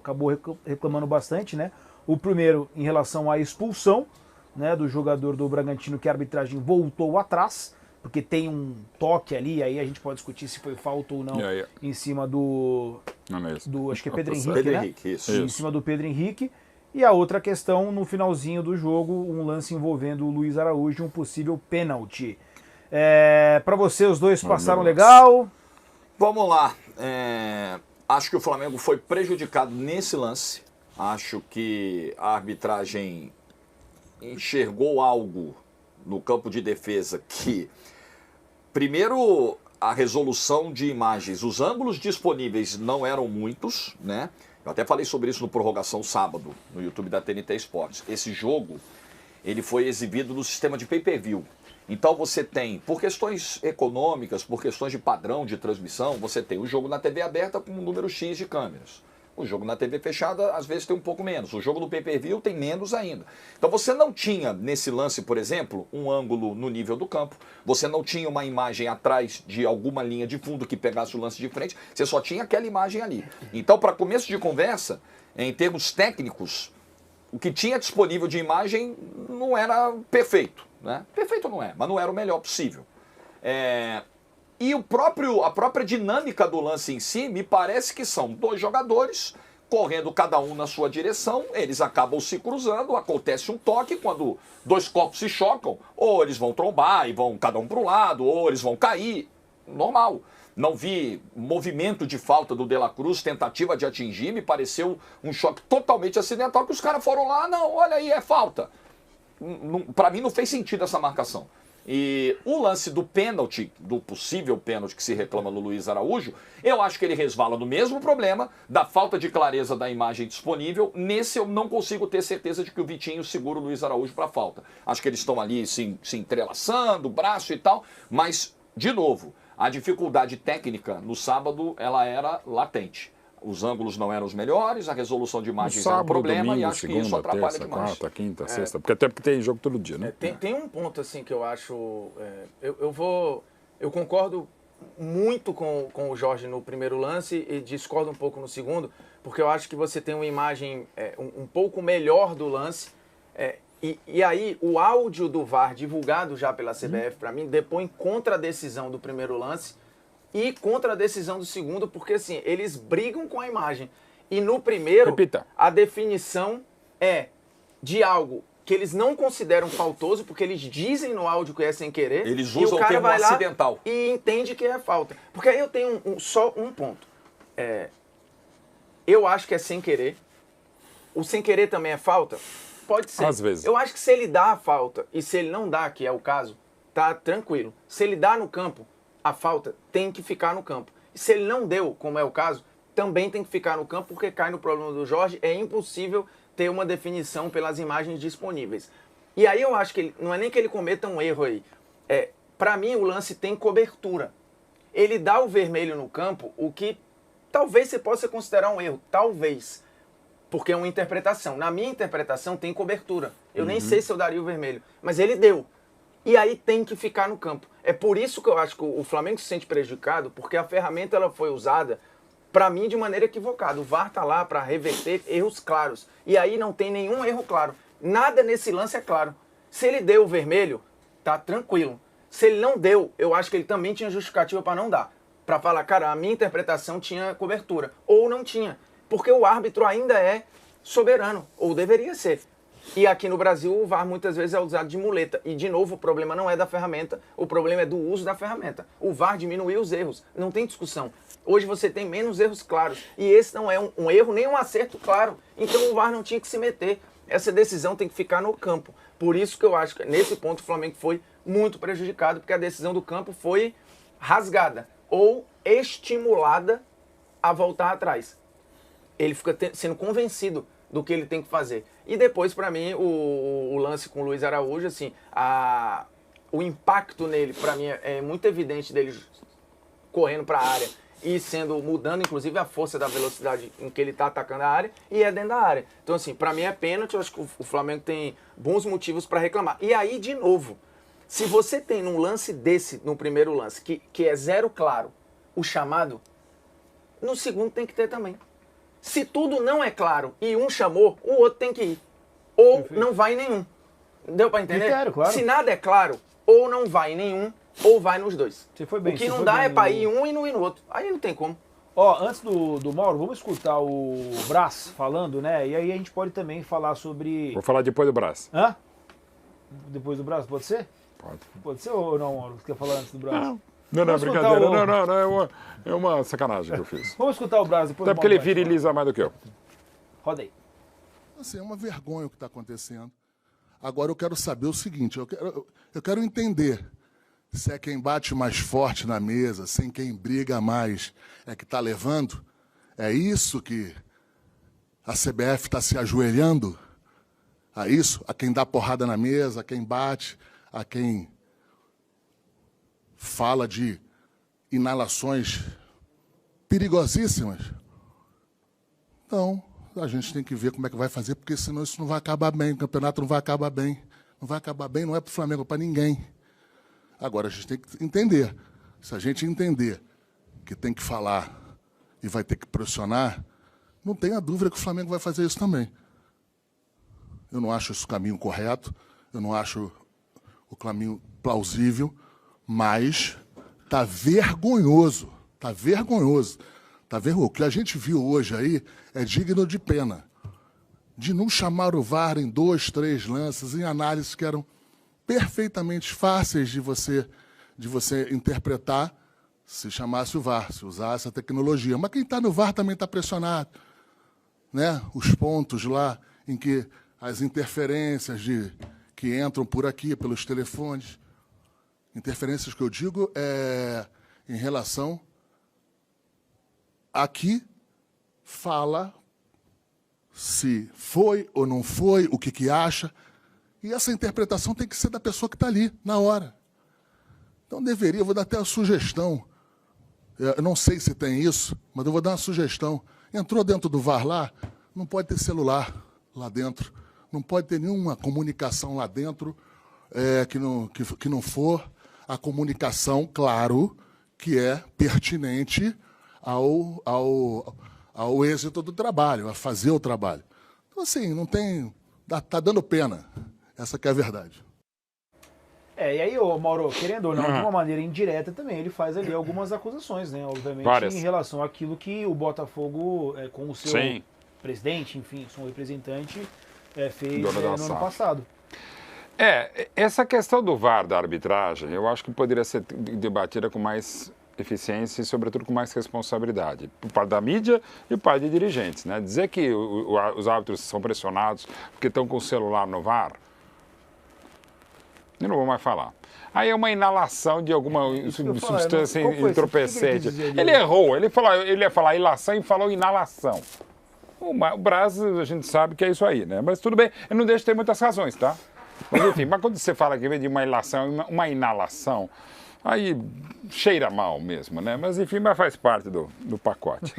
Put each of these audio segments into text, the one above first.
acabou reclamando bastante, né? O primeiro em relação à expulsão, né, do jogador do Bragantino, que a arbitragem voltou atrás, porque tem um toque ali, aí a gente pode discutir se foi falta ou não, em cima do acho que é Pedro Henrique, Pedro né? Henrique, isso. Em cima do Pedro Henrique. E a outra questão, no finalzinho do jogo, um lance envolvendo o Luiz Araújo, um possível pênalti. Para você, os dois passaram legal? Vamos lá. Acho que o Flamengo foi prejudicado nesse lance. Acho que a arbitragem enxergou algo no campo de defesa que, primeiro, a resolução de imagens, os ângulos disponíveis não eram muitos, né? Eu até falei sobre isso no Prorrogação sábado, no YouTube da TNT Esportes. Esse jogo, ele foi exibido no sistema de pay-per-view. Então você tem, por questões econômicas, por questões de padrão de transmissão, você tem o jogo na TV aberta com um número X de câmeras. O jogo na TV fechada, às vezes, tem um pouco menos. O jogo no pay-per-view tem menos ainda. Então você não tinha, nesse lance, por exemplo, um ângulo no nível do campo. Você não tinha uma imagem atrás de alguma linha de fundo que pegasse o lance de frente. Você só tinha aquela imagem ali. Então, para começo de conversa, em termos técnicos, o que tinha disponível de imagem não era perfeito, né? Perfeito não é, mas não era o melhor possível. E a própria dinâmica do lance em si, me parece que são dois jogadores correndo cada um na sua direção, eles acabam se cruzando, acontece um toque, quando dois corpos se chocam, ou eles vão trombar e vão cada um para um lado, ou eles vão cair, normal. Não vi movimento de falta do De La Cruz, tentativa de atingir, me pareceu um choque totalmente acidental, que os caras foram lá, não, olha aí, é falta. Para mim não fez sentido essa marcação. E o lance do pênalti, do possível pênalti que se reclama no Luiz Araújo, eu acho que ele resvala no mesmo problema da falta de clareza da imagem disponível. Nesse eu não consigo ter certeza de que o Vitinho segura o Luiz Araújo para falta. Acho que eles estão ali se entrelaçando, braço e tal, mas, de novo, a dificuldade técnica no sábado ela era latente. Os ângulos não eram os melhores, a resolução de imagens era um problema, domingo, e acho que isso atrapalha terça, demais. Quarta, quinta, sexta, até porque tem jogo todo dia, né? Tem um ponto assim que eu acho... Eu concordo muito com o Jorge no primeiro lance e discordo um pouco no segundo, porque eu acho que você tem uma imagem um pouco melhor do lance. E aí o áudio do VAR divulgado já pela CBF, para mim, depõe contra a decisão do primeiro lance e contra a decisão do segundo, porque assim, eles brigam com a imagem. E no primeiro, a definição é de algo que eles não consideram faltoso, porque eles dizem no áudio que é sem querer. Eles usam o termo acidental. E entende que é falta. Porque aí eu tenho só um ponto. Eu acho que é sem querer. O sem querer também é falta? Pode ser. Às vezes. Eu acho que se ele dá a falta e se ele não dá, que é o caso, tá tranquilo. Se ele dá no campo, a falta tem que ficar no campo. E se ele não deu, como é o caso, também tem que ficar no campo, porque cai no problema do Jorge, é impossível ter uma definição pelas imagens disponíveis. E aí eu acho que não é nem que ele cometa um erro aí. Para mim o lance tem cobertura. Ele dá o vermelho no campo, o que talvez você possa considerar um erro, talvez. Porque é uma interpretação. Na minha interpretação tem cobertura. Eu nem sei se eu daria o vermelho, mas ele deu. E aí tem que ficar no campo. É por isso que eu acho que o Flamengo se sente prejudicado, porque a ferramenta ela foi usada, para mim, de maneira equivocada. O VAR está lá para reverter erros claros. E aí não tem nenhum erro claro. Nada nesse lance é claro. Se ele deu o vermelho, tá tranquilo. Se ele não deu, eu acho que ele também tinha justificativa para não dar. Para falar, cara, a minha interpretação tinha cobertura. Ou não tinha. Porque o árbitro ainda é soberano. Ou deveria ser. E aqui no Brasil o VAR muitas vezes é usado de muleta. E de novo o problema não é da ferramenta, o problema é do uso da ferramenta. O VAR diminuiu os erros, não tem discussão. Hoje você tem menos erros claros. E esse não é um erro nem um acerto claro. Então o VAR não tinha que se meter. Essa decisão tem que ficar no campo. Por isso que eu acho que nesse ponto o Flamengo foi muito prejudicado, porque a decisão do campo foi rasgada ou estimulada a voltar atrás. Ele fica sendo convencido do que ele tem que fazer. E depois, para mim, o lance com o Luiz Araújo, assim, o impacto nele, para mim, é muito evidente dele correndo para a área e mudando, inclusive, a força da velocidade em que ele está atacando a área, e é dentro da área. Então, assim, para mim é pênalti, eu acho que o Flamengo tem bons motivos para reclamar. E aí, de novo, se você tem num lance desse, no primeiro lance, que é zero claro, o chamado, no segundo tem que ter também. Se tudo não é claro e um chamou, o outro tem que ir. Ou Perfeito. não vai nenhum. Deu pra entender? Critério, claro. Se nada é claro, ou não vai nenhum, ou vai nos dois. Você foi bem, o que você não foi dá bem, é pra o- ir um e não ir no outro. Aí não tem como. Ó, antes do Mauro, vamos escutar o Brás falando, né? E aí a gente pode também falar sobre... Vou falar depois do Brás. Hã? Depois do Brás, pode ser? Pode. Pode ser ou não, Mauro? Você quer falar antes do Brás? Não, Vamos escutar brincadeira. o- Não, é uma sacanagem que eu fiz. Vamos escutar o Brás depois Até do porque ele Mauro vai falar. viriliza mais do que eu. Roda aí. Assim, é uma vergonha o que está acontecendo. Agora eu quero saber o seguinte, eu quero entender se é quem bate mais forte na mesa, sem quem briga mais, é que está levando. É isso que a CBF está se ajoelhando? A isso? A quem dá porrada na mesa, a quem bate, a quem fala de inalações perigosíssimas? Então, a gente tem que ver como é que vai fazer, porque senão isso não vai acabar bem, o campeonato não vai acabar bem. Não vai acabar bem, não é para o Flamengo, é para ninguém. Agora, a gente tem que entender. Se a gente entender que tem que falar e vai ter que pressionar, não tenha dúvida que o Flamengo vai fazer isso também. Eu não acho esse o caminho correto, eu não acho o caminho plausível, mas está vergonhoso, está vergonhoso. Tá vendo? O que a gente viu hoje aí é digno de pena. De não chamar o VAR em 2, 3 lances, em análises que eram perfeitamente fáceis de você interpretar se chamasse o VAR, se usasse a tecnologia. Mas quem está no VAR também está pressionado. Né? Os pontos lá em que as interferências que entram por aqui, pelos telefones. Interferências que eu digo em relação... Aqui fala se foi ou não foi, o que acha. E essa interpretação tem que ser da pessoa que está ali, na hora. Então deveria, eu vou dar até a sugestão. Eu não sei se tem isso, mas eu vou dar uma sugestão. Entrou dentro do VAR lá, não pode ter celular lá dentro. Não pode ter nenhuma comunicação lá dentro que não for a comunicação, claro, que é pertinente ao êxito do trabalho, a fazer o trabalho. Então, assim, não tem... Está dando pena. Essa que é a verdade. E aí, ô Mauro, querendo ou não, de uma maneira indireta também, ele faz ali algumas acusações, né? Obviamente, Várias. em relação àquilo que o Botafogo, com o seu Sim. presidente, enfim, seu representante, fez Dono da no ano SAF. passado. Essa questão do VAR, da arbitragem, eu acho que poderia ser debatida com mais eficiência e, sobretudo, com mais responsabilidade. Por parte da mídia e por parte de dirigentes. Né? Dizer que os árbitros são pressionados porque estão com o celular no VAR, eu não vou mais falar. Aí é uma inalação de alguma substância Qual foi isso? entorpecente. O que ele quis dizer ali? Ele errou, ele ia falar ilação e falou inalação. O Brás, a gente sabe que é isso aí, né? Mas tudo bem, eu não deixo de ter muitas razões, tá? Mas enfim, mas quando você fala que vem de uma ilação, uma inalação, aí cheira mal mesmo, né? Mas enfim, mas faz parte do pacote.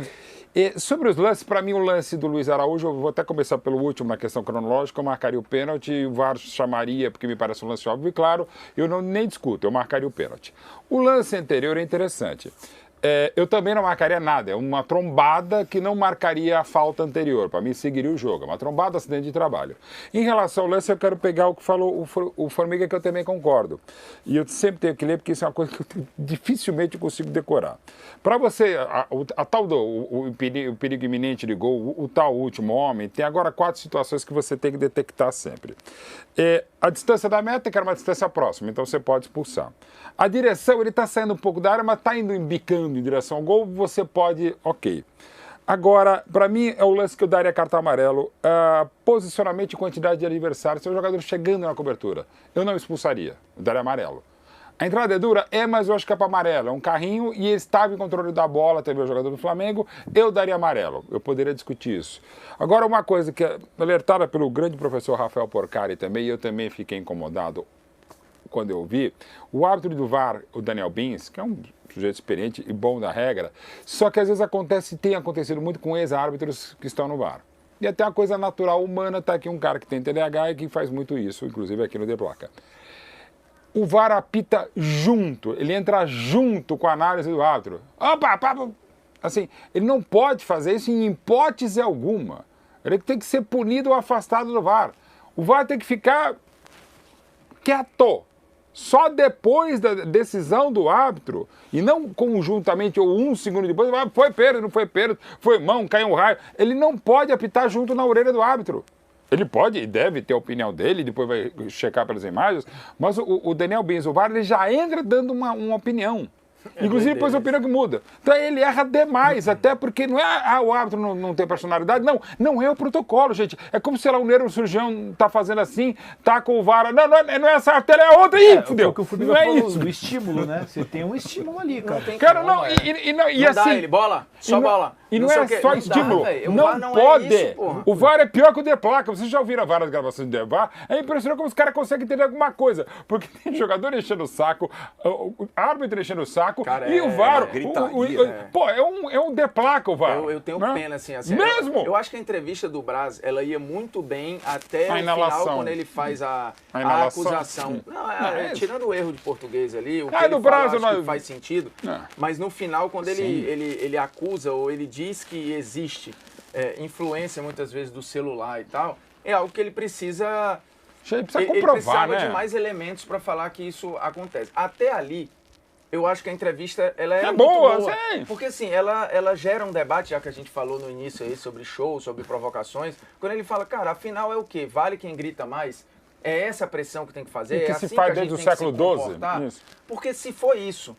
E sobre os lances, para mim o lance do Luiz Araújo, eu vou até começar pelo último na questão cronológica, eu marcaria o pênalti, o VAR chamaria, porque me parece um lance óbvio e claro, eu nem discuto, eu marcaria o pênalti. O lance anterior é interessante. Eu também não marcaria nada, é uma trombada que não marcaria a falta anterior, para mim seguiria o jogo, uma trombada, acidente de trabalho. Em relação ao lance, eu quero pegar o que falou o Formiga, que eu também concordo. E eu sempre tenho que ler, porque isso é uma coisa que eu dificilmente consigo decorar. Para você, a tal o perigo iminente de gol, o tal último homem, tem agora 4 situações que você tem que detectar sempre. A distância da meta, que era uma distância próxima, então você pode expulsar. A direção, ele está saindo um pouco da área, mas está indo embicando em direção ao gol, você pode, ok. Agora, para mim, é o lance que eu daria cartão amarelo. Posicionamento e quantidade de adversários, se o jogador chegando na cobertura, eu não expulsaria, eu daria amarelo. A entrada é dura? Mas eu acho que é para amarelo. É um carrinho e ele estava em controle da bola, teve o jogador do Flamengo, eu daria amarelo. Eu poderia discutir isso. Agora, uma coisa que é alertada pelo grande professor Rafael Porcari também, e eu também fiquei incomodado quando eu vi, o árbitro do VAR, o Daniel Bins, que é um sujeito experiente e bom da regra, só que às vezes tem acontecido muito com ex-árbitros que estão no VAR. E até a coisa natural humana, tá aqui um cara que tem TDAH e que faz muito isso, inclusive aqui no De Placa. O VAR apita junto, ele entra junto com a análise do árbitro. Opa, Assim, ele não pode fazer isso em hipótese alguma. Ele tem que ser punido ou afastado do VAR. O VAR tem que ficar quieto. Só depois da decisão do árbitro, e não conjuntamente ou um segundo depois, foi pênalti, não foi pênalti, foi mão, caiu um raio. Ele não pode apitar junto na orelha do árbitro. Ele pode e deve ter a opinião dele, depois vai checar pelas imagens, mas o Daniel Bins, o VAR, ele já entra dando uma opinião. Inclusive, depois a opinião que muda. Então ele erra demais, até porque não é o árbitro não tem personalidade. Não é o protocolo, gente. É como se lá o neurocirurgião tá fazendo assim, tá com o VAR. Não é essa artéria, é outra. Ih, fudeu. É o que o Fubinho não é falou, isso. Do estímulo, né? Você tem um estímulo ali, cara. Cara, como, não, e não assim... dá ele, bola, só bola. E não é só estímulo. Não pode. É isso, o VAR é pior que o D-Placa. Vocês já ouviram várias gravações do VAR? É impressionante como os caras conseguem entender alguma coisa. Porque tem jogador enchendo o saco, o árbitro enchendo o saco, cara, e o VAR... gritaria, Pô, é um D-Placa o VAR. Eu tenho pena, assim. Mesmo? Eu acho que a entrevista do Braz, ela ia muito bem até o inalação. final, quando ele faz a acusação. Tirando o erro de português ali, o que ele fala, acho que faz sentido. Mas no final, quando ele acusa ou ele diz que existe influência, muitas vezes, do celular e tal, é algo que ele precisa... Ele precisa comprovar, precisava de mais elementos para falar que isso acontece. Até ali, eu acho que a entrevista ela é muito boa. Sim. Porque assim, ela gera um debate, já que a gente falou no início aí sobre show, sobre provocações. Quando ele fala, cara, afinal é o quê? Vale quem grita mais? É essa a pressão que tem que fazer? E que é se assim faz que a gente desde o tem que século se comportar? XII. Isso. Porque se for isso,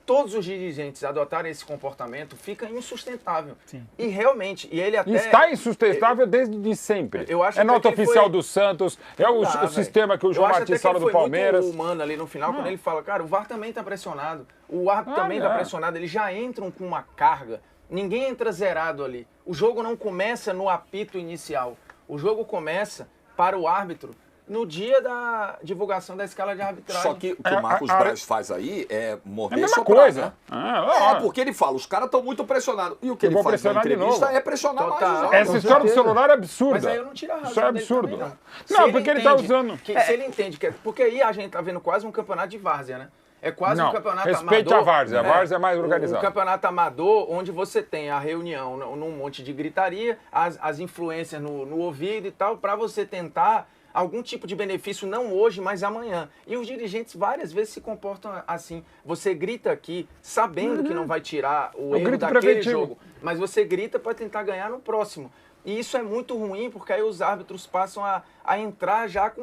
todos os dirigentes adotarem esse comportamento, fica insustentável. Sim. E realmente, e ele até... Está insustentável desde sempre. Eu acho é nota que oficial foi... do Santos, é o sistema que o João Martins fala do Palmeiras. Muito humano ali no final, quando ele fala, cara, o VAR também está pressionado, o árbitro também está pressionado, eles já entram com uma carga, ninguém entra zerado ali. O jogo não começa no apito inicial, o jogo começa para o árbitro no dia da divulgação da escala de arbitragem. Só que o que o Marcos Braz faz aí é morrer É a mesma soprar, coisa. né? Porque ele fala, os caras estão muito pressionados. E o que ele vou faz na pressionar de entrevista novo. é pressionar mais os Total. jogadores. Essa história do celular é absurda. Mas aí eu não tiro a razão Isso é dele absurdo. também, Não, porque ele está usando... Se ele entende que... Porque aí a gente tá vendo quase um campeonato de várzea, né? É quase um campeonato respeite amador. a várzea. A várzea é mais organizada. Um campeonato amador onde você tem a reunião num monte de gritaria, as influências no ouvido e tal, para você tentar algum tipo de benefício, não hoje, mas amanhã. E os dirigentes várias vezes se comportam assim. Você grita aqui, sabendo que não vai tirar o erro daquele jogo, mas você grita para tentar ganhar no próximo. E isso é muito ruim, porque aí os árbitros passam a entrar já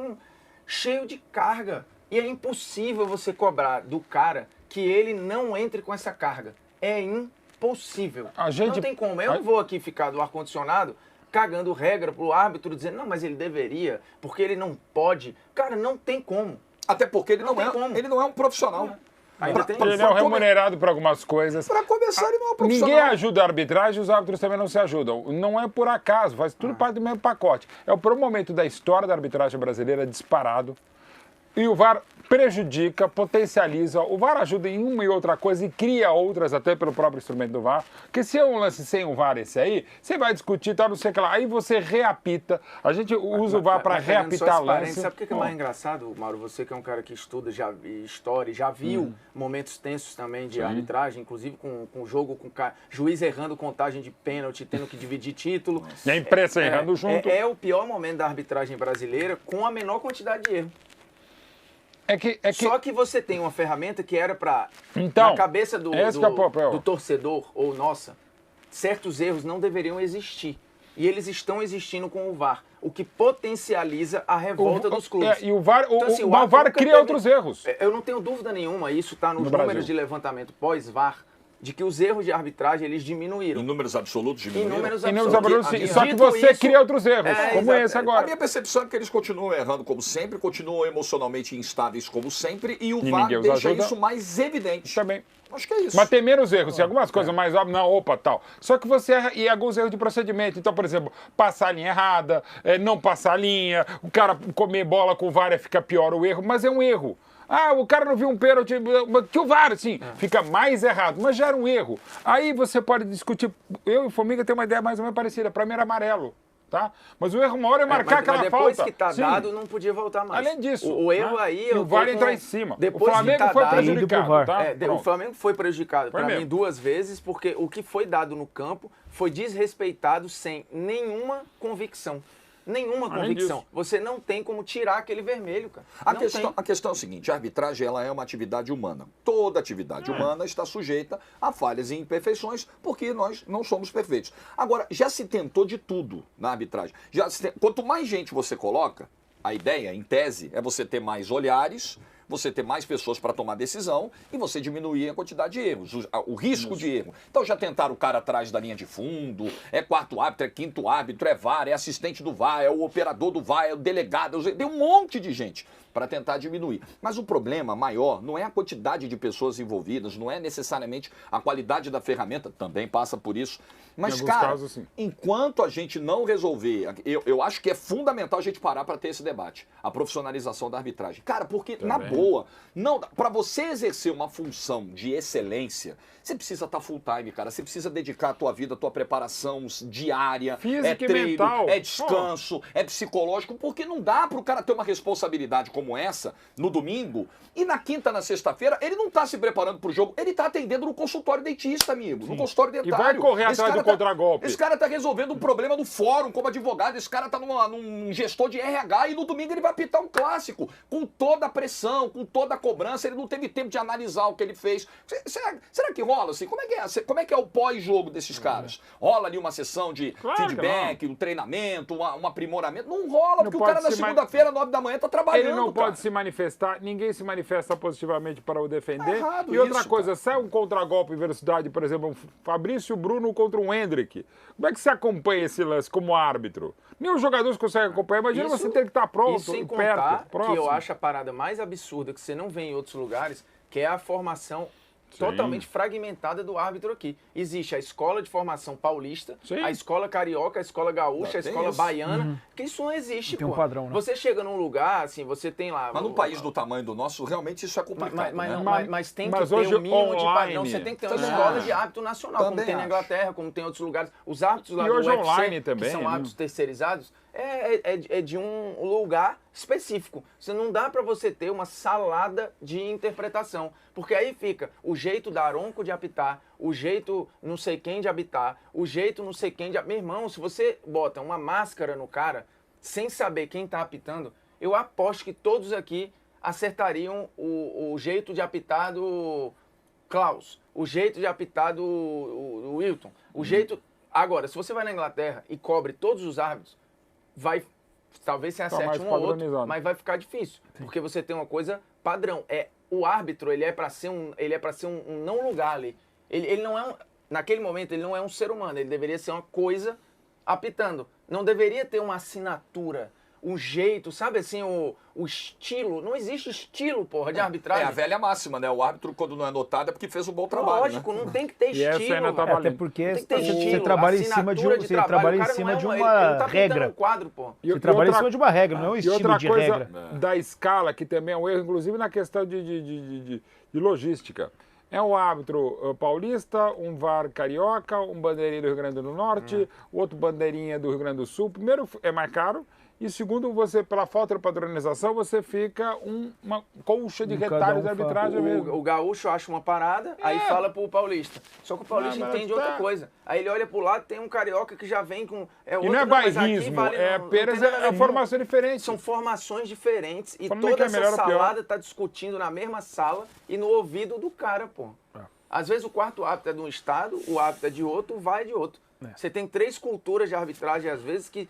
cheio de carga. E é impossível você cobrar do cara que ele não entre com essa carga. É impossível. Não tem como. Eu não vou aqui ficar do ar-condicionado cagando regra pro árbitro, dizendo, não, mas ele deveria, porque ele não pode. Cara, não tem como. Até porque ele não é um profissional. Ele é remunerado por algumas coisas. Para começar, ele não é um profissional. Ninguém ajuda a arbitragem, os árbitros também não se ajudam. Não é por acaso, faz tudo parte do mesmo pacote. É o pior momento da história da arbitragem brasileira disparado. E o VAR prejudica, potencializa. O VAR ajuda em uma e outra coisa e cria outras até pelo próprio instrumento do VAR. Porque se é um lance sem o VAR esse aí, você vai discutir, tal, não sei o que lá. Aí você reapita. A gente usa o VAR para reapitar lance. Sabe o que é mais engraçado, Mauro? Você que é um cara que estuda história, já viu momentos tensos também de arbitragem, inclusive com jogo, com juiz errando contagem de pênalti, tendo que dividir título. E a imprensa errando junto. É o pior momento da arbitragem brasileira com a menor quantidade de erro. Só que você tem uma ferramenta que era para, na cabeça do torcedor, ou nossa, certos erros não deveriam existir. E eles estão existindo com o VAR, o que potencializa a revolta dos clubes. E o VAR, então, assim, o VAR cria outros erros. Eu não tenho dúvida nenhuma, isso está nos números de levantamento pós-VAR, de que os erros de arbitragem, eles diminuíram. Em números absolutos diminuíram? Em números absolutos, sim. Só que você cria outros erros, como esse agora. A minha percepção é que eles continuam errando como sempre, continuam emocionalmente instáveis como sempre, e o VAR deixa isso mais evidente. Também. Acho que é isso. Mas tem menos erros, se algumas coisas mais óbvias, não, opa, tal. Só que você erra, e alguns erros de procedimento. Então, por exemplo, passar a linha errada, não passar a linha, o cara comer bola com o VAR fica pior o erro, mas é um erro. Ah, o cara não viu um pênalti, que o VAR, assim, fica mais errado, mas já era um erro. Aí você pode discutir, eu e o Formiga tem uma ideia mais ou menos parecida, para mim era amarelo. tá? Mas o erro maior é marcar aquela mas depois falta. que tá Sim. dado, não podia voltar mais. Além disso, o erro né? aí... E o VAR entrar em cima. Depois o Flamengo que tá foi dado, prejudicado, VAR. tá? o Pronto. Flamengo foi prejudicado, Foi para mesmo. mim, 2 vezes, porque o que foi dado no campo foi desrespeitado sem nenhuma convicção. Nenhuma Além convicção. disso. Você não tem como tirar aquele vermelho, cara. A Não questão, tem. a questão é o seguinte, a arbitragem ela é uma atividade humana. Toda atividade humana está sujeita a falhas e imperfeições, porque nós não somos perfeitos. Agora, já se tentou de tudo na arbitragem. Quanto mais gente você coloca, a ideia, em tese, é você ter mais olhares, você ter mais pessoas para tomar decisão e você diminuir a quantidade de erros, o risco de erro. Então já tentaram o cara atrás da linha de fundo, é quarto árbitro, é quinto árbitro, é VAR, é assistente do VAR, é o operador do VAR, é o delegado, tem um monte de gente para tentar diminuir. Mas o problema maior não é a quantidade de pessoas envolvidas, não é necessariamente a qualidade da ferramenta, também passa por isso. Mas, alguns cara, casos, sim. enquanto a gente não resolver, eu acho que é fundamental a gente parar para ter esse debate, a profissionalização da arbitragem. Cara, porque, na boa, para você exercer uma função de excelência, você precisa estar full time, cara. Você precisa dedicar a tua vida, a tua preparação diária, Física é e treino, mental. é descanso, é psicológico, porque não dá para o cara ter uma responsabilidade como essa no domingo e na quinta, na sexta-feira, ele não está se preparando para o jogo, ele está atendendo no consultório dentista, amigo, no consultório dentário. E vai correr atrás do contragolpe. Esse cara está resolvendo um problema no fórum como advogado, esse cara está num gestor de RH e no domingo ele vai apitar um clássico, com toda a pressão, com toda a cobrança, ele não teve tempo de analisar o que ele fez. Será que rola assim? Como é que é o pós-jogo desses caras? Rola ali uma sessão de feedback, um treinamento, um aprimoramento? Não rola, porque o cara na segunda-feira, 9 da manhã, tá trabalhando. Ele não cara. pode se manifestar, ninguém se manifesta positivamente para o defender. errado E outra isso, coisa, cara. sai um contragolpe em velocidade, por exemplo, um Fabrício Bruno contra um Hendrick. Como é que você acompanha esse lance como árbitro? Nem os jogadores conseguem acompanhar. Imagina você ter que estar pronto, Isso sem perto, contar próximo. que eu acho a parada mais absurda que você não vê em outros lugares, que é a formação totalmente fragmentada do árbitro aqui. Existe a escola de formação paulista, Sim. a escola carioca, a escola gaúcha, a Tem escola isso. baiana, que isso não existe, Tem um pô. padrão, né? Você chega num lugar, assim, você tem lá... Mas num país do tamanho do nosso, realmente isso é complicado, né? Mas tem Mas que ter hoje um mínimo de online padrão. Você tem que ter uma também escola acho. de árbitro nacional, como Também tem na acho. Inglaterra, como tem em outros lugares. Os árbitros lá E do hoje UFC, online que também, são né? árbitros terceirizados, é de um lugar específico. Você não dá para você ter uma salada de interpretação, porque aí fica o jeito da Aronco de apitar, o jeito não sei quem de apitar, o jeito não sei quem de... Meu irmão, se você bota uma máscara no cara, sem saber quem tá apitando, eu aposto que todos aqui acertariam o jeito de apitar do Klaus, o jeito de apitar do Wilton, o jeito... Agora, se você vai na Inglaterra e cobre todos os árbitros, talvez você Tá acerte mais um ou outro, padronizado. mas vai ficar difícil, porque você tem uma coisa padrão. O árbitro, ele é para ser um não lugar ali. Ele não é naquele momento ele não é um ser humano, ele deveria ser uma coisa apitando. Não deveria ter uma assinatura, um jeito, sabe assim, o estilo. Não existe estilo, porra, de arbitragem. É a velha máxima, né? O árbitro, quando não é notado, é porque fez um bom trabalho. Lógico, né? não tem que ter E essa estilo. ainda tá velho. Até valendo. porque Tem que ter você estilo, trabalha em cima de assinatura você trabalha O em cara cima não é de ele uma não tá regra. pintando um quadro, pô. Você trabalha em cima de uma regra, não é um E estilo outra de coisa regra. da escala, que também é um erro, inclusive na questão de logística. É um árbitro paulista, um VAR carioca, um bandeirinha do Rio Grande do Norte, outro bandeirinha do Rio Grande do Sul. Primeiro, é mais caro. E segundo, você, pela falta de padronização, você fica uma colcha de Cada retalhos de fala. arbitragem mesmo. O gaúcho acha uma parada, aí fala pro paulista. Só que o paulista Não, mas entende tá. outra coisa. Aí ele olha pro lado, tem um carioca que já vem com... E não é bairrismo, é apenas a formação diferente. São formações diferentes e Falando que toda é essa melhor ou pior. salada tá discutindo na mesma sala e no ouvido do cara, pô. Às vezes o quarto árbitro é de um estado, o árbitro é de outro, o VAR é de outro. Você tem 3 culturas de arbitragem, às vezes, que,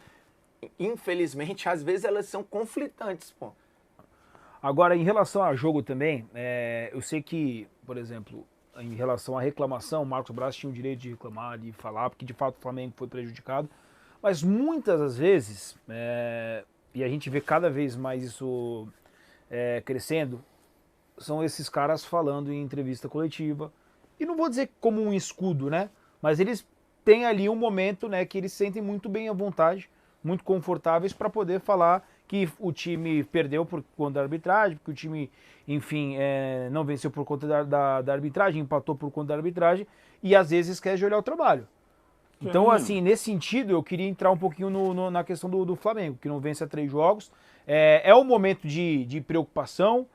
infelizmente, às vezes elas são conflitantes, pô. Agora, em relação a jogo também, eu sei que, por exemplo, em relação à reclamação, o Marcos Braz tinha o direito de reclamar, de falar, porque de fato o Flamengo foi prejudicado, mas muitas das vezes, e a gente vê cada vez mais isso crescendo, são esses caras falando em entrevista coletiva, e não vou dizer como um escudo, né? Mas eles têm ali um momento, né, que eles se sentem muito bem à vontade, muito confortáveis para poder falar que o time perdeu por conta da arbitragem, que o time, enfim, não venceu por conta da arbitragem, empatou por conta da arbitragem, e às vezes esquece de olhar o trabalho. Então, assim, nesse sentido, eu queria entrar um pouquinho na questão do Flamengo, que não vence há 3 jogos. É um momento de preocupação.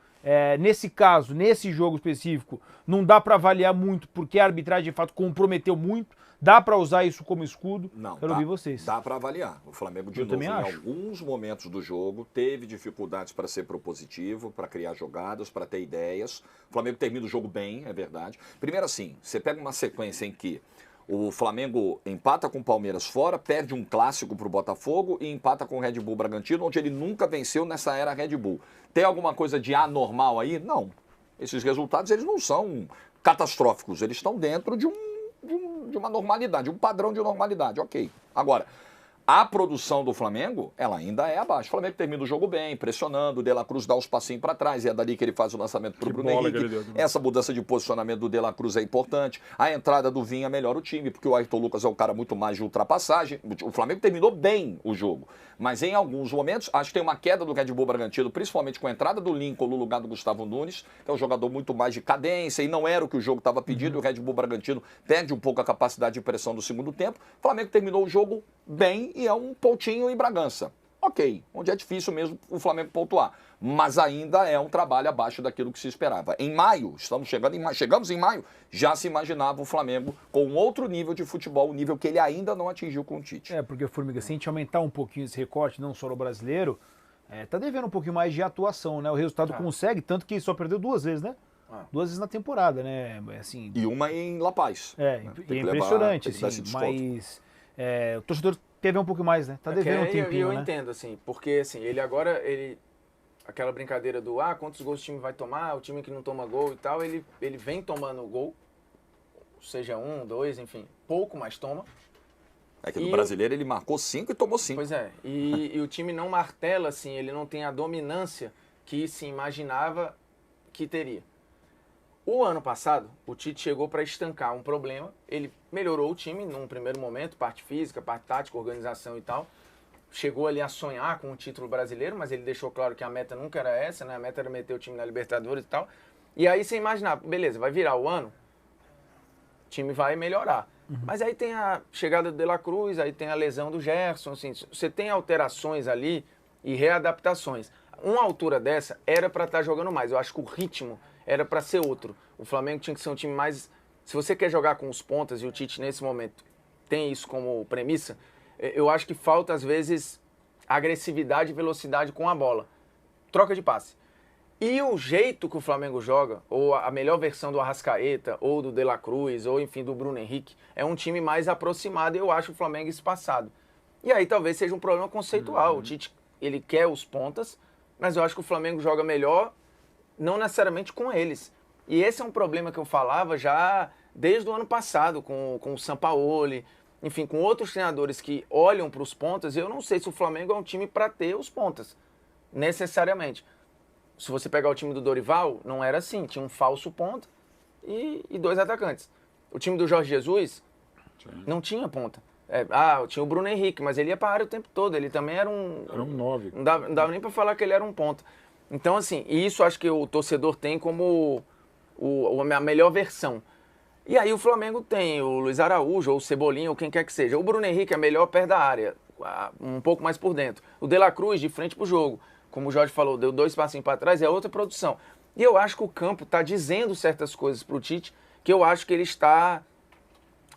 Nesse caso, nesse jogo específico, não dá para avaliar muito, porque a arbitragem, de fato, comprometeu muito. Dá para usar isso como escudo? Não, Quero ouvir vocês. Dá para avaliar. O Flamengo, de novo, em alguns momentos do jogo, teve dificuldades para ser propositivo, para criar jogadas, para ter ideias. O Flamengo termina o jogo bem, é verdade. Primeiro assim, você pega uma sequência em que o Flamengo empata com o Palmeiras fora, perde um clássico para o Botafogo e empata com o Red Bull Bragantino, onde ele nunca venceu nessa era Red Bull. Tem alguma coisa de anormal aí? Não. Esses resultados, eles não são catastróficos, eles estão dentro de uma normalidade, um padrão de normalidade, ok. Agora, a produção do Flamengo, ela ainda é abaixo. O Flamengo termina o jogo bem, pressionando, o De La Cruz dá os passinhos para trás, e é dali que ele faz o lançamento para o Bruno Henrique. Essa mudança de posicionamento do De La Cruz é importante. A entrada do Vinha melhora o time, porque o Ayrton Lucas é um cara muito mais de ultrapassagem. O Flamengo terminou bem o jogo, mas em alguns momentos, acho que tem uma queda do Red Bull Bragantino, principalmente com a entrada do Lincoln no lugar do Gustavo Nunes, que é um jogador muito mais de cadência, e não era o que o jogo estava pedindo. O Red Bull Bragantino perde um pouco a capacidade de pressão do segundo tempo. O Flamengo terminou o jogo bem e é um pontinho em Bragança. Ok, onde é difícil mesmo o Flamengo pontuar, mas ainda é um trabalho abaixo daquilo que se esperava. Em maio, chegamos em maio, já se imaginava o Flamengo com um outro nível de futebol, um nível que ele ainda não atingiu com o Tite. Porque, Formiga, se a gente aumentar um pouquinho esse recorte, não só no brasileiro, tá devendo um pouquinho mais de atuação, né? O resultado consegue, tanto que só perdeu 2 vezes, né? 2 vezes na temporada, né? Assim, e uma em La Paz. É impressionante, assim, mas o torcedor teve um pouco mais, né? Tá devendo um tempinho, eu entendo, assim, porque assim, aquela brincadeira do quantos gols o time vai tomar, o time que não toma gol e tal, ele vem tomando gol, seja 1, 2, enfim, pouco, mas toma. É que no brasileiro ele marcou 5 e tomou 5. Pois é, e o time não martela, assim, ele não tem a dominância que se imaginava que teria. O ano passado, o Tite chegou para estancar um problema, ele melhorou o time num primeiro momento, parte física, parte tática, organização e tal. Chegou ali a sonhar com o título brasileiro, mas ele deixou claro que a meta nunca era essa, né? A meta era meter o time na Libertadores e tal. E aí você imaginar, beleza, vai virar o ano, o time vai melhorar. Mas aí tem a chegada do De La Cruz, aí tem a lesão do Gerson, assim, você tem alterações ali e readaptações. Uma altura dessa era para estar jogando mais, eu acho que o ritmo era para ser outro. O Flamengo tinha que ser um time mais... Se você quer jogar com os pontas, e o Tite nesse momento tem isso como premissa, eu acho que falta às vezes agressividade e velocidade com a bola. Troca de passe. E o jeito que o Flamengo joga, ou a melhor versão do Arrascaeta, ou do De La Cruz, ou enfim do Bruno Henrique, é um time mais aproximado e eu acho o Flamengo espaçado. E aí talvez seja um problema conceitual. O Tite, ele quer os pontas, mas eu acho que o Flamengo joga melhor não necessariamente com eles. E esse é um problema que eu falava já desde o ano passado, com o Sampaoli, enfim, com outros treinadores que olham para os pontas. Eu não sei se o Flamengo é um time para ter os pontas, necessariamente. Se você pegar o time do Dorival, não era assim. Tinha um falso ponta e 2 atacantes. O time do Jorge Jesus não tinha ponta. Tinha o Bruno Henrique, mas ele ia para a área o tempo todo. Ele também era um... Era um 9. Não dava nem para falar que ele era um ponta. Então, assim, isso acho que o torcedor tem como a melhor versão. E aí o Flamengo tem o Luiz Araújo, ou o Cebolinha, ou quem quer que seja. O Bruno Henrique é melhor perto da área, um pouco mais por dentro. O De La Cruz de frente pro jogo. Como o Jorge falou, deu 2 passinhos para trás, é outra produção. E eu acho que o campo está dizendo certas coisas pro Tite, que eu acho que ele está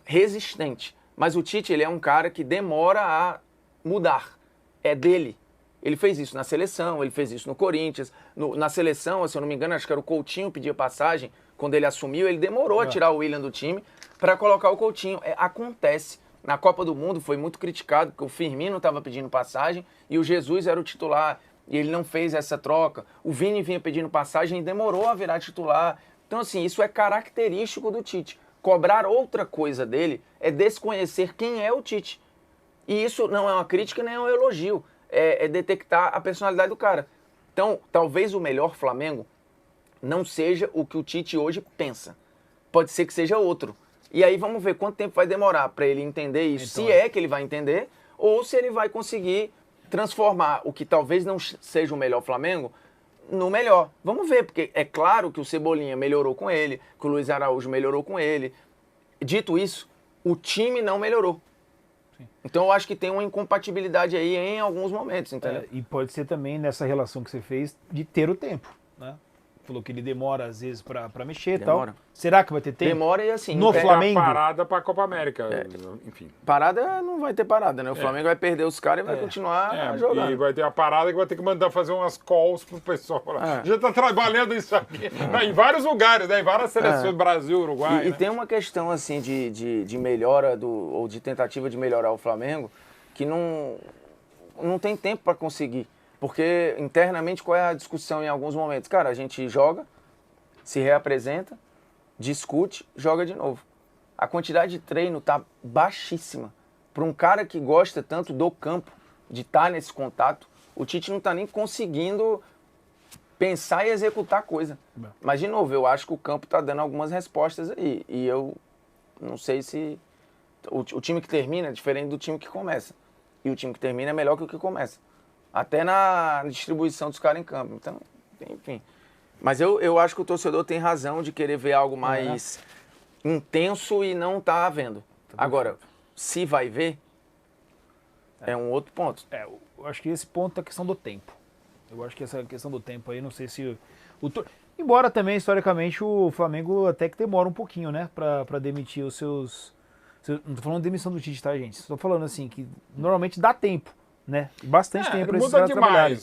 resistente. Mas o Tite, ele é um cara que demora a mudar. É dele. Ele fez isso na seleção, ele fez isso no Corinthians. Na seleção, se eu não me engano, acho que era o Coutinho pedia passagem. Quando ele assumiu, ele demorou a tirar o William do time para colocar o Coutinho. Acontece. Na Copa do Mundo foi muito criticado, porque o Firmino estava pedindo passagem e o Jesus era o titular. E ele não fez essa troca. O Vini vinha pedindo passagem e demorou a virar titular. Então, assim, isso é característico do Tite. Cobrar outra coisa dele é desconhecer quem é o Tite. E isso não é uma crítica nem um elogio. É detectar a personalidade do cara. Então, talvez o melhor Flamengo não seja o que o Tite hoje pensa. Pode ser que seja outro. E aí vamos ver quanto tempo vai demorar para ele entender isso. Então, se é que ele vai entender, ou se ele vai conseguir transformar o que talvez não seja o melhor Flamengo no melhor. Vamos ver, porque é claro que o Cebolinha melhorou com ele, que o Luiz Araújo melhorou com ele. Dito isso, o time não melhorou. Então eu acho que tem uma incompatibilidade aí em alguns momentos, entendeu? E pode ser também nessa relação que você fez de ter o tempo, né? Falou que ele demora às vezes pra mexer e tal. Será que vai ter tempo? Demora e assim... No Flamengo? Parada pra Copa América, enfim. Parada não vai ter parada, né? O Flamengo vai perder os caras e vai continuar jogando. E vai ter a parada que vai ter que mandar fazer umas calls pro pessoal. Já tá trabalhando isso aqui. Em vários lugares, né? Em várias seleções, Brasil, Uruguai. E tem uma questão assim de melhora ou de tentativa de melhorar o Flamengo que não tem tempo para conseguir. Porque internamente qual é a discussão em alguns momentos? Cara, a gente joga, se reapresenta, discute, joga de novo. A quantidade de treino tá baixíssima. Para um cara que gosta tanto do campo, de estar nesse contato, o Tite não tá nem conseguindo pensar e executar coisa. Mas, de novo, eu acho que o campo tá dando algumas respostas aí. E eu não sei se... O time que termina é diferente do time que começa. E o time que termina é melhor que o que começa. Até na distribuição dos caras em campo. Então, enfim. Mas eu acho que o torcedor tem razão de querer ver algo mais intenso e não tá vendo. Agora, se vai ver, é um outro ponto. Eu acho que esse ponto é a questão do tempo. Eu acho que essa questão do tempo aí, não sei se... Embora também, historicamente, o Flamengo até que demora um pouquinho, né? Pra demitir os seus... Não tô falando de demissão do Tite, tá, gente? Estou falando assim, que normalmente dá tempo. Né? Bastante tempo pra esses caras trabalharem.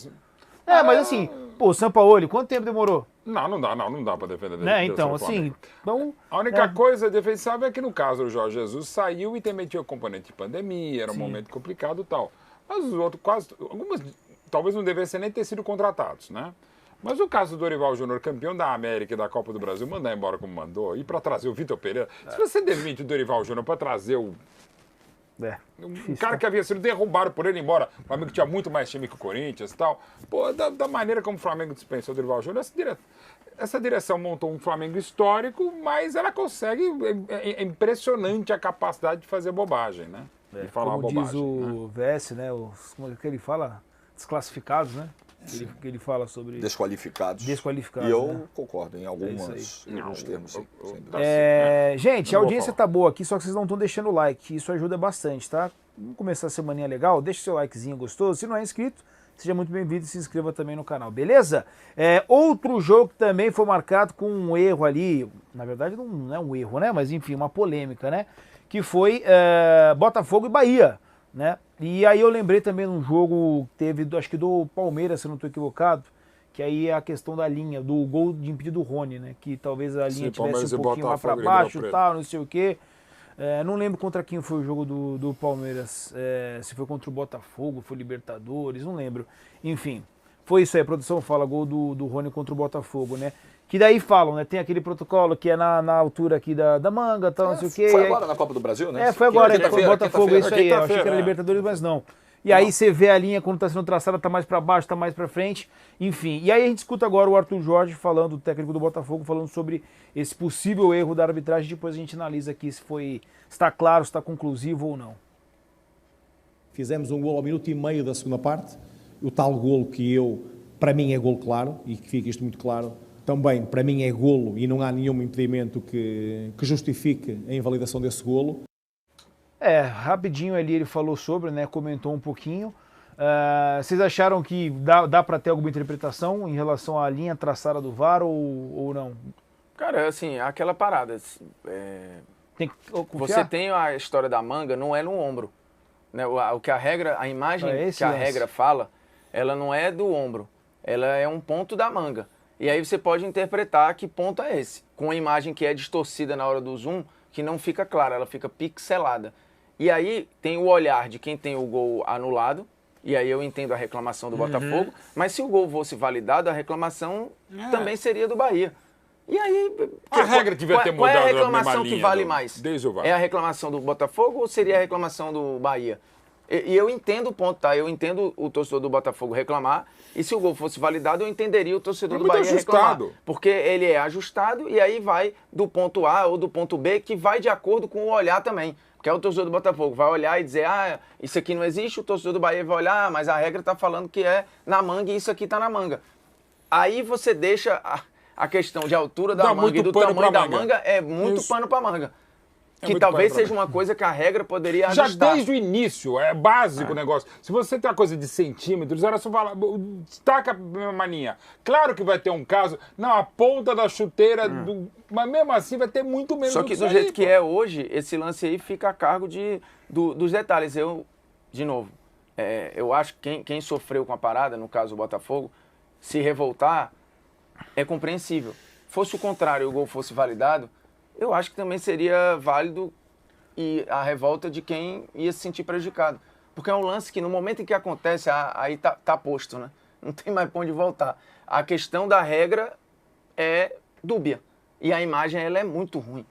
Mas assim, o Sampaoli, quanto tempo demorou? Não dá pra defender. Né? Então, assim, a única coisa defensável é que no caso o Jorge Jesus saiu e também tinha o componente de pandemia, era um momento complicado e tal. Mas os outros algumas talvez não devessem nem ter sido contratados, né? Mas o caso do Dorival Júnior, campeão da América e da Copa do Brasil, mandar embora como mandou, e pra trazer o Vitor Pereira, se você demite o Dorival Júnior pra trazer o um cara que havia sido derrubado por ele embora. O Flamengo tinha muito mais time que o Corinthians e tal. Pô, da maneira como o Flamengo dispensou o Dorival Júnior, essa direção montou um Flamengo histórico, mas ela consegue. É impressionante a capacidade de fazer bobagem, né? De falar como bobagem. Diz o VS, né? Como é que ele fala? Desclassificados, né? Que ele fala sobre... Desqualificados. Desqualificados. E eu né? concordo em alguns termos. Sim. Gente, a audiência tá boa aqui, só que vocês não estão deixando o like. Isso ajuda bastante, tá? Vamos começar a semaninha legal. Deixa seu likezinho gostoso. Se não é inscrito, seja muito bem-vindo e se inscreva também no canal, beleza? Outro jogo que também foi marcado com um erro ali. Na verdade, não é um erro, né? Mas enfim, uma polêmica, né? Que foi Botafogo e Bahia, né? E aí eu lembrei também de um jogo que teve, acho que do Palmeiras, se eu não estou equivocado, que aí é a questão da linha, do gol de impedido do Rony, né? Que talvez a linha tivesse um pouquinho lá para baixo e tal, não sei o quê. Não lembro contra quem foi o jogo do Palmeiras, se foi contra o Botafogo, foi Libertadores, não lembro. Enfim, foi isso aí, a produção fala, gol do Rony contra o Botafogo, né? Que daí falam, né? Tem aquele protocolo que é na altura aqui da manga, tal, não sei o quê. Foi agora na Copa do Brasil, né? Foi agora, foi o Botafogo, isso aí. Eu achei que era Libertadores, mas não. E aí você vê a linha quando está sendo traçada, tá mais para baixo, tá mais para frente, enfim. E aí a gente escuta agora o Arthur Jorge falando, o técnico do Botafogo, falando sobre esse possível erro da arbitragem, depois a gente analisa aqui se está claro, se está conclusivo ou não. Fizemos um golo ao minuto e meio da segunda parte, o tal golo que para mim é golo claro, e que fica isto muito claro, também para mim é golo e não há nenhum impedimento que justifique a invalidação desse golo. Rapidinho ali ele falou sobre, né, comentou um pouquinho. Vocês acharam que dá para ter alguma interpretação em relação à linha traçada do VAR ou não? Cara, assim, aquela parada. Tem que você tem a história da manga, não é no ombro. Né? O que a imagem que a regra fala, ela não é do ombro. Ela é um ponto da manga. E aí você pode interpretar que ponto é esse. Com a imagem que é distorcida na hora do zoom, que não fica clara, ela fica pixelada. E aí tem o olhar de quem tem o gol anulado, e aí eu entendo a reclamação do Botafogo, mas se o gol fosse validado, a reclamação também seria do Bahia. E aí... A regra devia ter mudado. Qual é a reclamação que vale mais? Desde o VAR. É a reclamação do Botafogo ou seria a reclamação do Bahia? E eu entendo o ponto, tá? Eu entendo o torcedor do Botafogo reclamar, e se o gol fosse validado, eu entenderia o torcedor do Bahia reclamar. Porque ele é ajustado, e aí vai do ponto A ou do ponto B, que vai de acordo com o olhar também. Que é o torcedor do Botafogo, vai olhar e dizer, isso aqui não existe, o torcedor do Bahia vai olhar, mas a regra está falando que é na manga e isso aqui está na manga. Aí você deixa a questão de altura da manga e do tamanho da manga, é muito pano para manga. que muito talvez pano pra seja uma coisa que a regra poderia Já ajustar. desde o início, é básico o negócio. Se você tem uma coisa de centímetros, era só falar, destaca a maninha. Claro que vai ter um caso, não, a ponta da chuteira, mas mesmo assim vai ter muito menos Só que isso do jeito aí, que pô. é hoje, esse lance aí fica a cargo dos detalhes. De novo, eu acho que quem sofreu com a parada, no caso o Botafogo, se revoltar é compreensível. Fosse o contrário e o gol fosse validado, eu acho que também seria válido e a revolta de quem ia se sentir prejudicado. Porque é um lance que no momento em que acontece, aí tá posto, né? Não tem mais pra onde voltar. A questão da regra é dúbia. E a imagem, ela é muito ruim.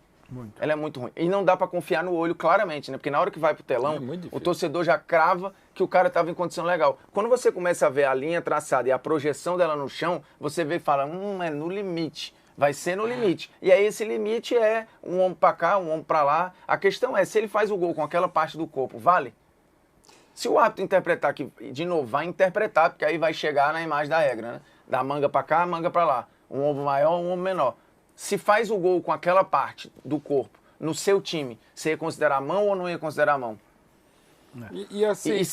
Ela é muito ruim. E não dá pra confiar no olho claramente, né? Porque na hora que vai pro telão, muito difícil. o torcedor já crava que o cara estava em condição legal. Quando você começa a ver a linha traçada e a projeção dela no chão, você vê e fala, é no limite. Vai ser no limite. E aí esse limite é um ombro pra cá, um ombro pra lá. A questão é, se ele faz o gol com aquela parte do corpo, vale? Se o árbitro interpretar que, de novo, vai interpretar, porque aí vai chegar na imagem da regra, né? Da manga pra cá, manga pra lá. Um ombro maior, um ombro menor. Se faz o gol com aquela parte do corpo no seu time, você ia considerar a mão ou não ia considerar a mão? E assim, E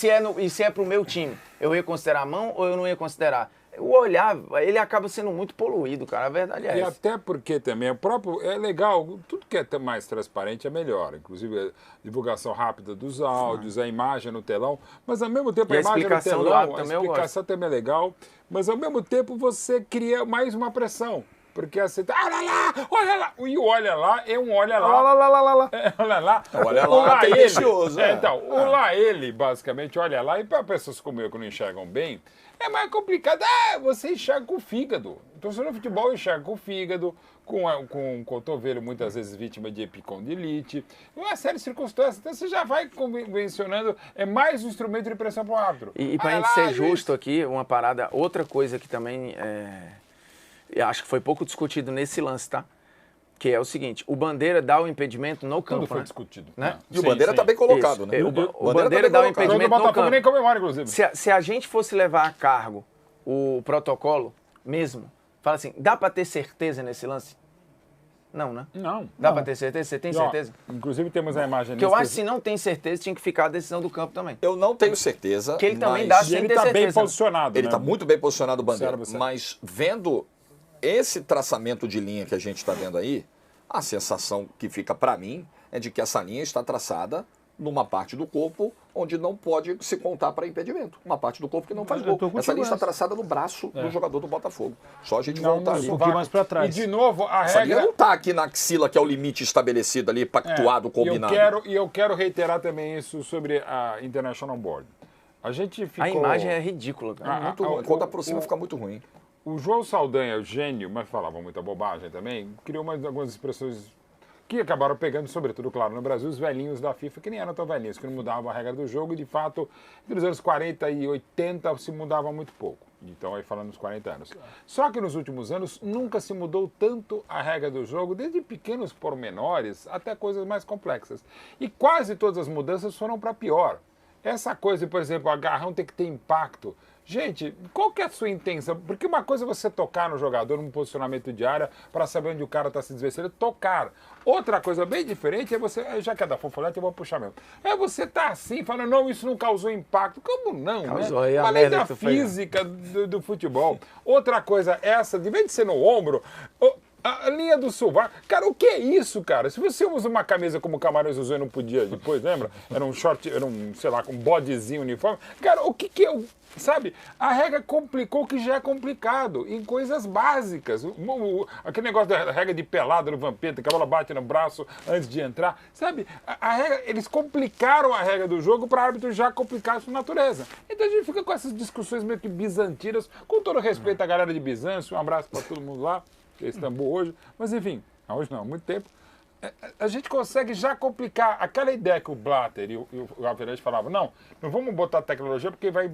se é pro meu time, eu ia considerar a mão ou eu não ia considerar? O olhar, ele acaba sendo muito poluído, cara. A verdade é e essa. até porque também é legal, tudo que é mais transparente é melhor, inclusive a divulgação rápida dos áudios, a imagem no telão, mas ao mesmo tempo E a a imagem no explicação do telão, árbitro a também eu explicação também é legal, mas ao mesmo tempo você cria mais uma pressão. Porque você tá, olha lá, e o olha lá é um olha lá. Lá. Olha lá. Olha O lá, ele. tendencioso, né? Então, o lá ele, basicamente, olha lá. E para pessoas como eu que não enxergam bem, é mais complicado. Você enxerga com o fígado. Então, você no futebol enxerga com o fígado, com o cotovelo, muitas vezes vítima de epicondilite. Uma série de circunstâncias. Então, você já vai convencionando. É mais um instrumento de pressão para o árbitro. E pra Olha gente lá, ser juiz. justo aqui, uma parada, outra coisa que também eu acho que foi pouco discutido nesse lance, tá? Que é o seguinte, o Bandeira dá o impedimento no campo, Tudo foi né? discutido. Né? E o Bandeira tá bem colocado, Isso. né? O Bandeira dá o O impedimento no Botafogo campo. nem comemora, inclusive. Se a gente fosse levar a cargo o protocolo mesmo, fala assim, dá pra ter certeza nesse lance? Não, né? Não. Dá pra ter certeza? Você tem E, ó, certeza? Inclusive temos a imagem Porque eu acho que se não tem certeza, tinha que ficar a decisão do campo também. Eu não tenho certeza, Que ele também mas dá E ele sem ter está bem certeza. posicionado. ele né? está muito bem posicionado, o Bandeira. Observa, você. Mas vendo esse traçamento de linha que a gente está vendo aí, a sensação que fica para mim é de que essa linha está traçada numa parte do corpo onde não pode se contar para impedimento. Uma parte do corpo que não faz Eu gol. tô contigo Essa linha está nessa. traçada no braço do jogador do Botafogo. Só a gente Não, voltar no ali. pouquinho sovaco. mais pra trás. E de novo, a Essa linha regra... não está aqui na axila, que é o limite estabelecido ali, pactuado, combinado. E eu quero reiterar também isso sobre a International Board. A gente ficou... A imagem é ridícula, cara. Muito ruim. Quando aproxima, fica muito ruim. O João Saldanha, o gênio, mas falava muita bobagem também, criou algumas expressões que acabaram pegando, sobretudo, claro, no Brasil, os velhinhos da FIFA, que nem eram tão velhinhos, que não mudavam a regra do jogo, e de fato, entre os anos 40 e 80 se mudava muito pouco. Então, aí falando nos 40 anos. Só que nos últimos anos nunca se mudou tanto a regra do jogo, desde pequenos pormenores até coisas mais complexas. E quase todas as mudanças foram para pior. Essa coisa, por exemplo, o agarrão tem que ter impacto. Gente, qual que é a sua intenção? Porque uma coisa é você tocar no jogador, num posicionamento de área, para saber onde o cara está se desvencilhando, tocar. Outra coisa bem diferente é você, já que é da fofolete, eu vou puxar mesmo. É você tá assim, falando, não, isso não causou impacto. Como não, Causou, né? aí a Uma lei merda da que tu fez. física do futebol. Outra coisa, essa, de vez de ser no ombro... A linha do sovaco. Cara, o que é isso, cara? Se você usa uma camisa como o Camarões usou e não podia depois, lembra? Era um short, era um, sei lá, com um bodezinho uniforme. Cara, o que é o... Sabe? A regra complicou o que já é complicado em coisas básicas. Aquele negócio da regra de pelada no Vampeta, que a bola bate no braço antes de entrar. Sabe? A regra, eles complicaram a regra do jogo para o árbitro já complicar a sua natureza. Então a gente fica com essas discussões meio que bizantinas, com todo respeito à galera de Bizâncio. Um abraço para todo mundo lá. Que é Istambul hoje, mas enfim, hoje não, há muito tempo, a gente consegue já complicar aquela ideia que o Blatter e o Alverete falavam, não vamos botar tecnologia porque vai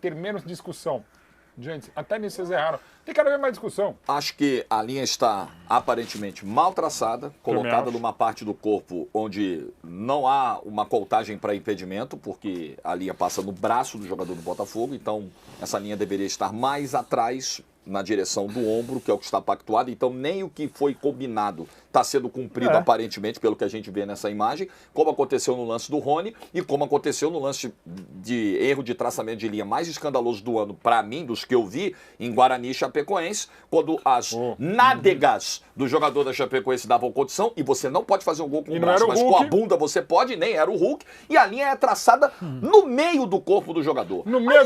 ter menos discussão. Gente, até nisso vocês erraram. Tem cada vez mais discussão. Acho que a linha está aparentemente mal traçada, colocada acho. numa parte do corpo onde não há uma coltagem para impedimento, porque a linha passa no braço do jogador do Botafogo, então essa linha deveria estar mais atrás na direção do ombro, que é o que está pactuado, então nem o que foi combinado está sendo cumprido aparentemente, pelo que a gente vê nessa imagem, como aconteceu no lance do Rony e como aconteceu no lance de erro de traçamento de linha mais escandaloso do ano, para mim, dos que eu vi, em Guarani e Chapecoense, quando as nádegas do jogador da Chapecoense davam condição, e você não pode fazer um gol com o braço, mas com a bunda você pode, nem era o Hulk, e a linha é traçada no meio do corpo do jogador. No meio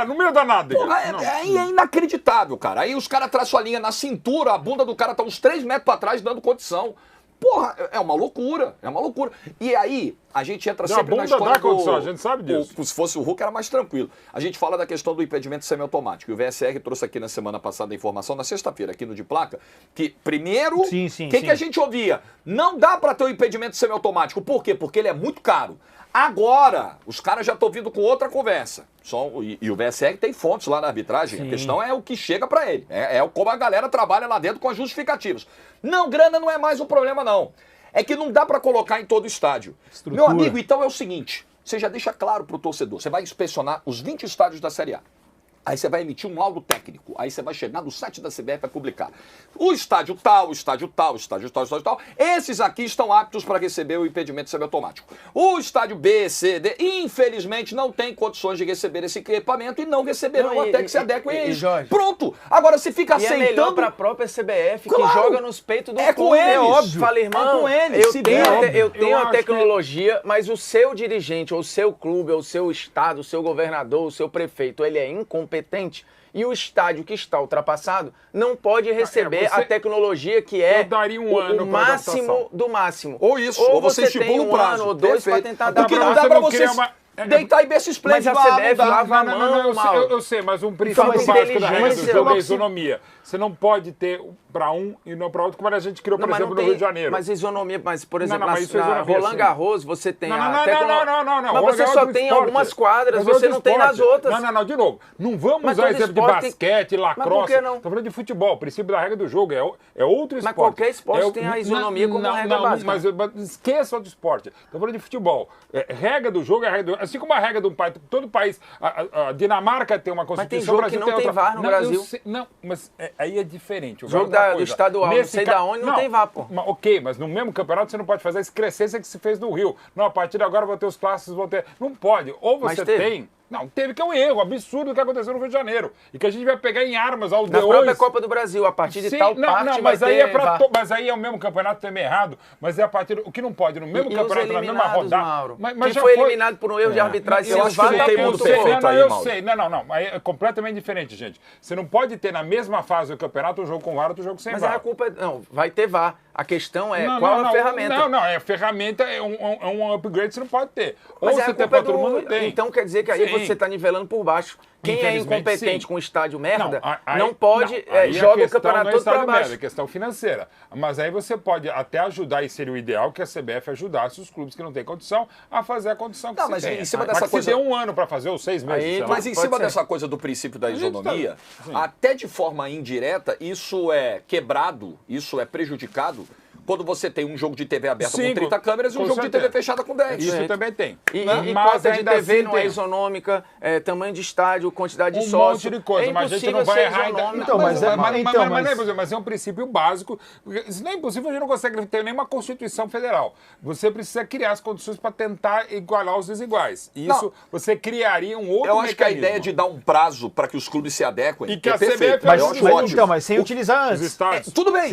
no meio da nádega. Porra, é inacreditável, cara. Aí os caras traçam a linha na cintura, a bunda do cara tá uns 3 metros pra trás dando condição. Porra, é uma loucura, é uma loucura. E aí, a gente entra sempre na história condição, a gente sabe disso. Se fosse o Hulk, era mais tranquilo. A gente fala da questão do impedimento semiautomático. E o VSR trouxe aqui na semana passada a informação, na sexta-feira, aqui no De Placa, que primeiro, o que a gente ouvia? Não dá pra ter o impedimento semiautomático. Por quê? Porque ele é muito caro. Agora, os caras já estão vindo com outra conversa. E o VSR tem fontes lá na arbitragem. Sim. A questão é o que chega para ele. É como a galera trabalha lá dentro com as justificativas. Não, grana não é mais o problema, não. É que não dá para colocar em todo o estádio. Estrutura. Meu amigo, então é o seguinte. Você já deixa claro para o torcedor. Você vai inspecionar os 20 estádios da Série A. Aí você vai emitir um laudo técnico. Aí você vai chegar no site da CBF para publicar. O estádio tal, o estádio tal, o estádio tal, o estádio tal. Esses aqui estão aptos para receber o impedimento semiautomático. O estádio B, C, D, infelizmente não tem condições de receber esse equipamento e não receberão até que se adequem a isso. Jorge, pronto. Agora você fica aceitando... é melhor para a própria CBF, que joga nos peitos do clube. Com eles. É óbvio. Fala, irmão, com eles. Eu tenho a tecnologia, mas o seu dirigente, ou o seu clube, ou o seu estado, o seu governador, o seu prefeito, ele é incompetente. E o estádio que está ultrapassado não pode receber a tecnologia que é o máximo do máximo. Ou isso, ou você estipula um prazo. Ano ou 2 para tentar dar porque não dá para você deitar e ver se esplende. Mas a CBF lava a mão, eu sei, mas um princípio básico da regra do jogo é a isonomia. Você não pode ter para um e não para outro, como a gente criou, por exemplo, no Rio de Janeiro. Mas isonomia, por exemplo, na Roland Garros, você tem a Não. Mas você só tem algumas quadras, você não tem nas outras. Não, de novo. Não vamos usar exemplo de basquete, lacrosse. Mas por que não? Estou falando de futebol. O princípio da regra do jogo é outro esporte. Mas qualquer esporte tem a isonomia como regra básica. Mas esqueça do esporte. Estou falando de futebol. Regra do jogo é a regra do jogo. Assim como a regra do país, todo país, a Dinamarca tem uma Constituição. Mas tem jogo que não tem VAR no Brasil. Não, mas aí é diferente. O jogo do estadual, não sei da onde, não tem VAR, pô. Ok, mas no mesmo campeonato você não pode fazer a excrescência que se fez no Rio. Não, a partir de agora vão ter os clássicos, vão ter... Não pode. Ou você tem... Não, teve que é um erro absurdo que aconteceu no Rio de Janeiro. E que a gente vai pegar em armas ao na própria Copa do Brasil, a partir de tal parte mas aí mas aí é o mesmo campeonato também errado. Mas é a partir... O que não pode, no mesmo campeonato, na mesma rodada... Mauro. Mas já foi eliminado por um erro de arbitragem. Eu acho que não tem mundo perfeito aí, Mauro. Eu sei. Não. Aí é completamente diferente, gente. Você não pode ter na mesma fase do campeonato um jogo com VAR, outro jogo sem VAR. Mas a culpa é... Não, vai ter VAR. A questão é qual a ferramenta. A ferramenta é um upgrade que você não pode ter. Ou você tem para todo mundo, não tem. Então quer dizer que aí você está nivelando por baixo. Quem é incompetente com o estádio merda não pode, joga o campeonato todo para baixo. É questão financeira. Mas aí você pode até ajudar, e seria o ideal que a CBF ajudasse os clubes que não têm condição a fazer a condição que se tem. Em cima dessa coisa... se deu um ano para fazer, ou 6 meses. Mas em cima dessa coisa do princípio da isonomia, até de forma indireta, isso é quebrado, isso é prejudicado quando você tem um jogo de TV aberta com 30 câmeras e um jogo de TV fechada com 10. Isso também tem. E cota de TV não é isonômica, tamanho de estádio, quantidade de sócios. Um monte de coisa, mas a gente não vai errar ainda. Mas é um princípio básico. Isso não é impossível, a gente não consegue ter nenhuma Constituição Federal. Você precisa criar as condições para tentar igualar os desiguais. Isso você criaria um outro mecanismo. Eu acho que a ideia de dar um prazo para que os clubes se adequem e que a CBF mas sem utilizar antes. Tudo bem,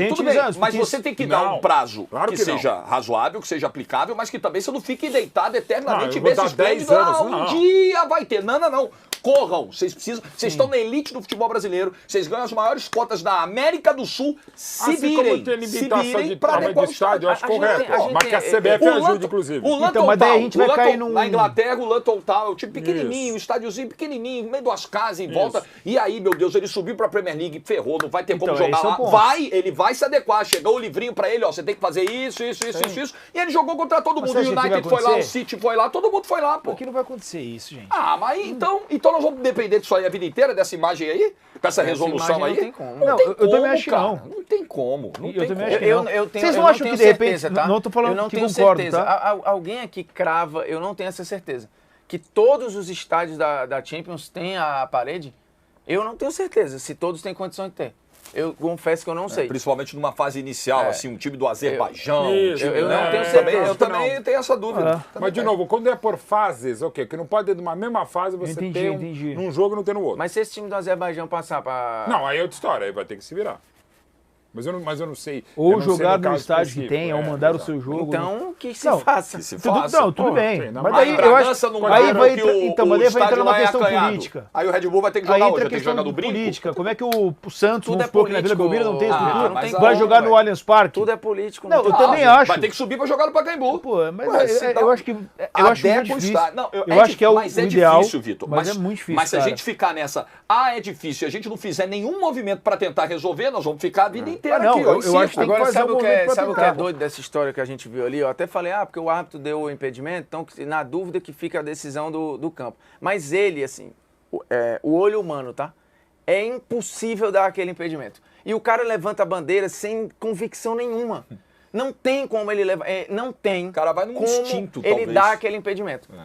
mas você tem que dar um prazo que seja razoável, que seja aplicável, mas que também você não fique deitado eternamente e ver se esplêndido. Um dia vai ter. Não. Corram, vocês precisam. Vocês estão na elite do futebol brasileiro, vocês ganham as maiores cotas da América do Sul. Se virem para adequar o estádio, eu acho correto. Mas que a CBF ajude, inclusive. Então, mas daí a gente vai cair num... Na Inglaterra, o Luton Town é um time pequenininho, um estádiozinho pequenininho, no meio das casas em volta. E aí, meu Deus, ele subiu pra Premier League, ferrou, não vai ter como jogar lá. Ele vai se adequar. Chegou o livrinho pra ele, você tem que fazer isso. E ele jogou contra todo mundo. O United foi lá, o City foi lá, todo mundo foi lá, pô. Aqui não vai acontecer isso, gente. Mas então nós vamos depender disso aí a vida inteira, dessa imagem aí? Com essa resolução aí? Não tem como. Não, eu também acho que não. Não tem como. Vocês não acham que de repente... Não tô falando que concordo, tá? Alguém aqui crava, eu não tenho essa certeza, que todos os estádios da Champions têm a parede? Eu não tenho certeza se todos têm condição de ter. Eu confesso que eu não sei. Principalmente numa fase inicial, assim, um time do Azerbaijão. Eu não tenho Também, certeza. eu também tenho essa dúvida. Mas, de novo, quando é por fases, ok, que não pode ter numa mesma fase você Entendi, ter entendi. num jogo e não ter no outro. Mas se esse time do Azerbaijão passar para... Não, aí é outra história, aí vai ter que se virar. Mas eu não sei. Ou eu não sei jogar no caso estádio que específico, tem, ou mandar o exato. seu jogo. Então, que se Não, faça. Que se Tudo, faça. não, tudo Pô, bem. treina Mas mais. daí A eu Bragança acho não aí ganha vai porque entrar, então, mas daí vai entrar estádio numa lá é questão acanhado. política. Aí o Red Bull vai ter que Aí jogar entra hoje, a tem que questão jogar no de brinco. política. Como é que o Santos, Tudo vamos é supor que na Vila político. Belmiro não tem estrutura, mas tem vai como, jogar no velho? Allianz Parque? Tudo é político. Não, eu tem também jeito. acho. Vai ter que subir pra jogar no Pacaembu. Pô, mas Ué, se eu dá- acho que muito difícil. Eu acho que é o mas é ideal, difícil, Vitor. mas é muito difícil, Mas se a cara. gente ficar nessa, é difícil, e a gente não fizer nenhum movimento pra tentar resolver, nós vamos ficar a vida inteira não, aqui, ó, eu em circo. acho que tem que Agora, fazer sabe um o que movimento pra sabe o que é tentar. doido dessa história que a gente viu ali? Eu até falei, porque o árbitro deu o impedimento, então na dúvida que fica a decisão do campo. Mas ele, assim, o olho humano, tá? É impossível dar aquele impedimento. E o cara levanta a bandeira sem convicção nenhuma. Não tem como ele levar. Não tem. O cara vai num como instinto, ele talvez. dá aquele impedimento.